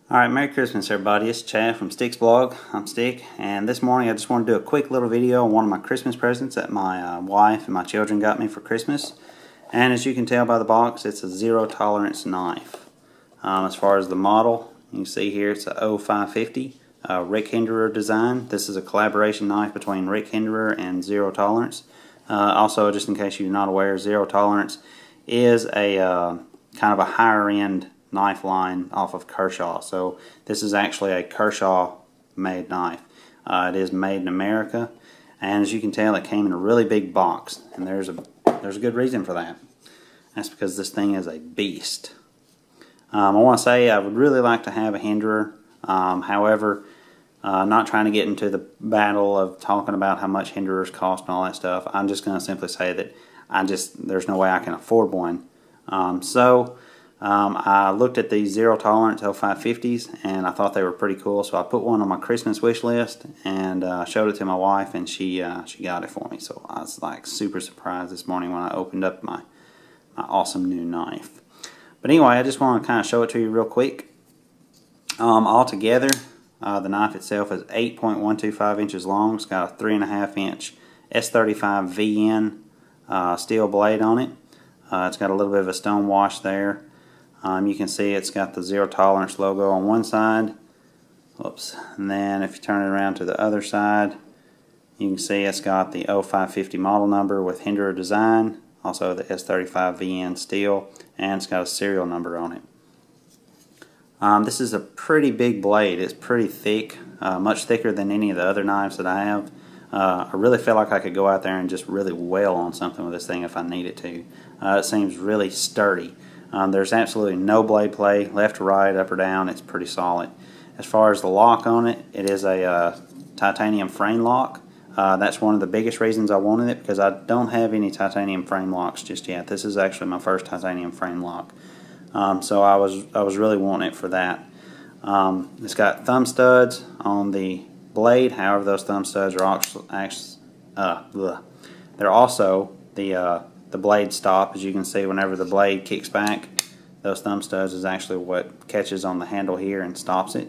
Alright, Merry Christmas everybody. It's Chad from Stick's Blog. I'm Stick, and this morning I just want to do a quick little video on one of my Christmas presents that my wife and my children got me for Christmas. And as you can tell by the box, it's a zero tolerance knife. As far as the model, you can see here it's a 0550 Rick Henderer design. This is a collaboration knife between Rick Henderer and Zero Tolerance. Also, just in case you're not aware, Zero Tolerance is a kind of a higher end knife line off of Kershaw. So this is actually a Kershaw made knife. It is made in America, and as you can tell, it came in a really big box, and there's a good reason for that. That's because this thing is a beast. I want to say I would really like to have a Henderer. However, not trying to get into the battle of talking about how much Henderers cost and all that stuff. I'm just going to simply say that there's no way I can afford one. I looked at these Zero Tolerance 0550s and I thought they were pretty cool, so I put one on my Christmas wish list and showed it to my wife, and she got it for me. So I was like super surprised this morning when I opened up my awesome new knife. But anyway, I just want to kind of show it to you real quick. Altogether, the knife itself is 8.125 inches long. It's got a 3.5 inch S35 VN steel blade on it. It's got a little bit of a stone wash there. You can see it's got the Zero Tolerance logo on one side. Whoops. And then if you turn it around to the other side, you can see it's got the 0550 model number with Henderer design, also the S35 VN steel, and it's got a serial number on it. This is a pretty big blade. It's pretty thick, much thicker than any of the other knives that I have. I really feel like I could go out there and just really wail on something with this thing if I needed to. It seems really sturdy. There's absolutely no blade play, left to right, up or down. It's pretty solid. As far as the lock on it, it is a titanium frame lock. That's one of the biggest reasons I wanted it, because I don't have any titanium frame locks just yet. This is actually my first titanium frame lock. So I was really wanting it for that. It's got thumb studs on the blade. However, those thumb studs are they're also the blade stop. As you can see, whenever the blade kicks back, those thumb studs is actually what catches on the handle here and stops it.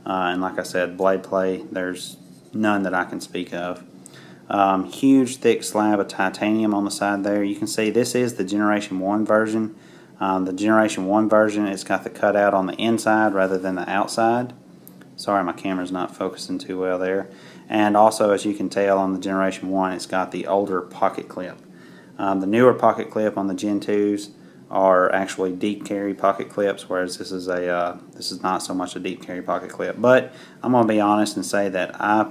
And like I said, blade play, there's none that I can speak of. Huge thick slab of titanium on the side there. You can see this is the Generation 1 version. The Generation 1 version, it's got the cutout on the inside rather than the outside. Sorry, my camera's not focusing too well there. And also, as you can tell, on the Generation 1, it's got the older pocket clip. The newer pocket clip on the Gen 2s are actually deep carry pocket clips, whereas this is not so much a deep carry pocket clip. But I'm going to be honest and say that I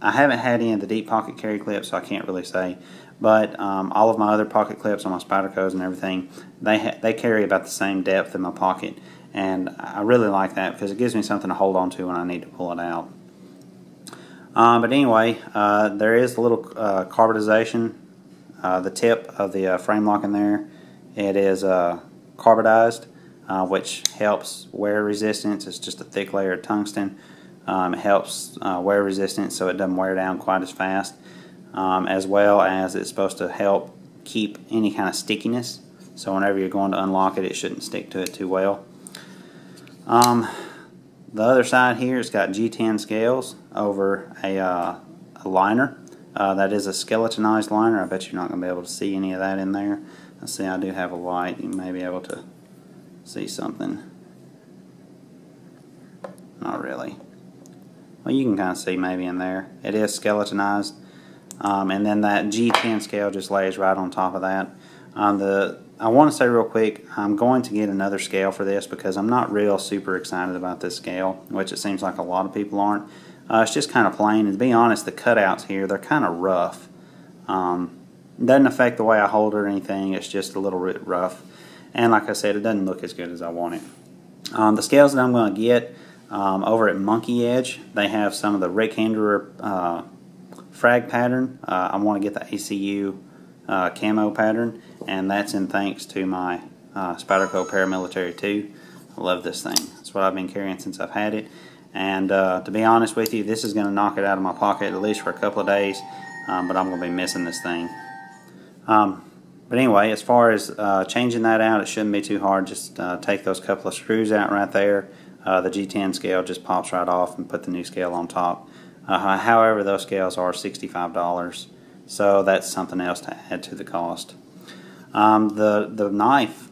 haven't had any of the deep pocket carry clips, so I can't really say. But all of my other pocket clips on my Spydercos and everything, they carry about the same depth in my pocket, and I really like that because it gives me something to hold on to when I need to pull it out. But anyway, there is a little carbonization. The tip of the frame lock in there, it is carbonized, which helps wear resistance. It's just a thick layer of tungsten. It helps wear resistance so it doesn't wear down quite as fast, as well as it's supposed to help keep any kind of stickiness. So whenever you're going to unlock it, it shouldn't stick to it too well. The other side here, it's got G10 scales over a liner. That is a skeletonized liner. I bet you're not going to be able to see any of that in there. Let's see, I do have a light. You may be able to see something. Not really. Well, you can kind of see maybe in there. It is skeletonized. And then that G10 scale just lays right on top of that. I want to say real quick, I'm going to get another scale for this because I'm not real super excited about this scale, which it seems like a lot of people aren't. It's just kind of plain, and to be honest, the cutouts here, they're kind of rough. It doesn't affect the way I hold it or anything, it's just a little bit rough. And like I said, it doesn't look as good as I want it. The scales that I'm going to get over at Monkey Edge, they have some of the Rick Henderer frag pattern. I want to get the ACU camo pattern, and that's in thanks to my Spyderco Paramilitary 2. I love this thing. That's what I've been carrying since I've had it. And to be honest with you, this is going to knock it out of my pocket at least for a couple of days, but I'm going to be missing this thing. But anyway, as far as changing that out, it shouldn't be too hard. Just take those couple of screws out right there, The G10 scale just pops right off and put the new scale on top. However, those scales are $65, so that's something else to add to the cost. The knife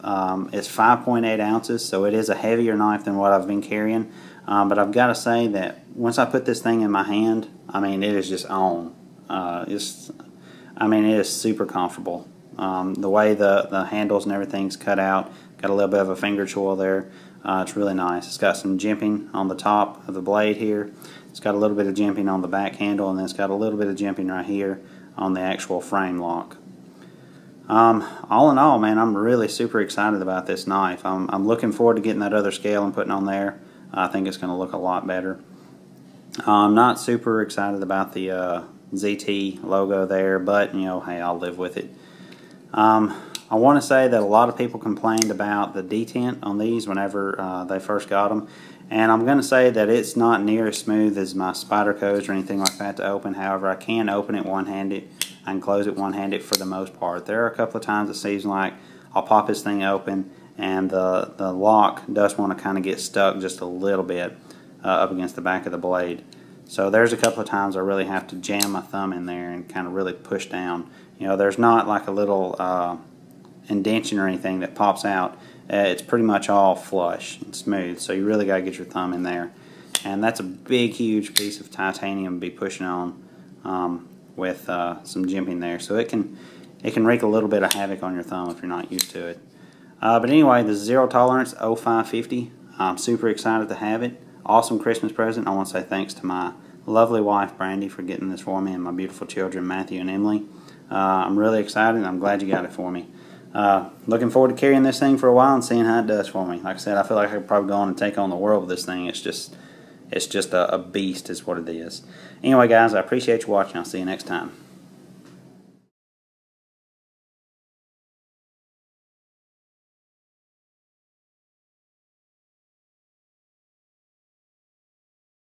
is 5.8 ounces, so it is a heavier knife than what I've been carrying. But I've got to say that once I put this thing in my hand, I mean, it is just on. It is super comfortable. The way the handles and everything's cut out, got a little bit of a finger choil there. It's really nice. It's got some jimping on the top of the blade here. It's got a little bit of jimping on the back handle, and then it's got a little bit of jimping right here on the actual frame lock. All in all, man, I'm really super excited about this knife. I'm looking forward to getting that other scale and putting on there. I think it's going to look a lot better. I'm not super excited about the ZT logo there, but, you know, hey, I'll live with it. I want to say that a lot of people complained about the detent on these whenever they first got them, and I'm going to say that it's not near as smooth as my Spyderco's or anything like that to open. However, I can open it one-handed. I can close it one-handed for the most part. There are a couple of times it seems like I'll pop this thing open and the lock does want to kind of get stuck just a little bit up against the back of the blade. So there's a couple of times I really have to jam my thumb in there and kind of really push down. You know, there's not like a little indentation or anything that pops out. It's pretty much all flush and smooth, so you really got to get your thumb in there. And that's a big, huge piece of titanium to be pushing on with some jimping there. So it can wreak a little bit of havoc on your thumb if you're not used to it. But anyway, the Zero Tolerance 0550, I'm super excited to have it. Awesome Christmas present. I want to say thanks to my lovely wife, Brandy, for getting this for me, and my beautiful children, Matthew and Emily. I'm really excited, and I'm glad you got it for me. Looking forward to carrying this thing for a while and seeing how it does for me. Like I said, I feel like I could probably go on and take on the world with this thing. It's just a beast is what it is. Anyway, guys, I appreciate you watching. I'll see you next time.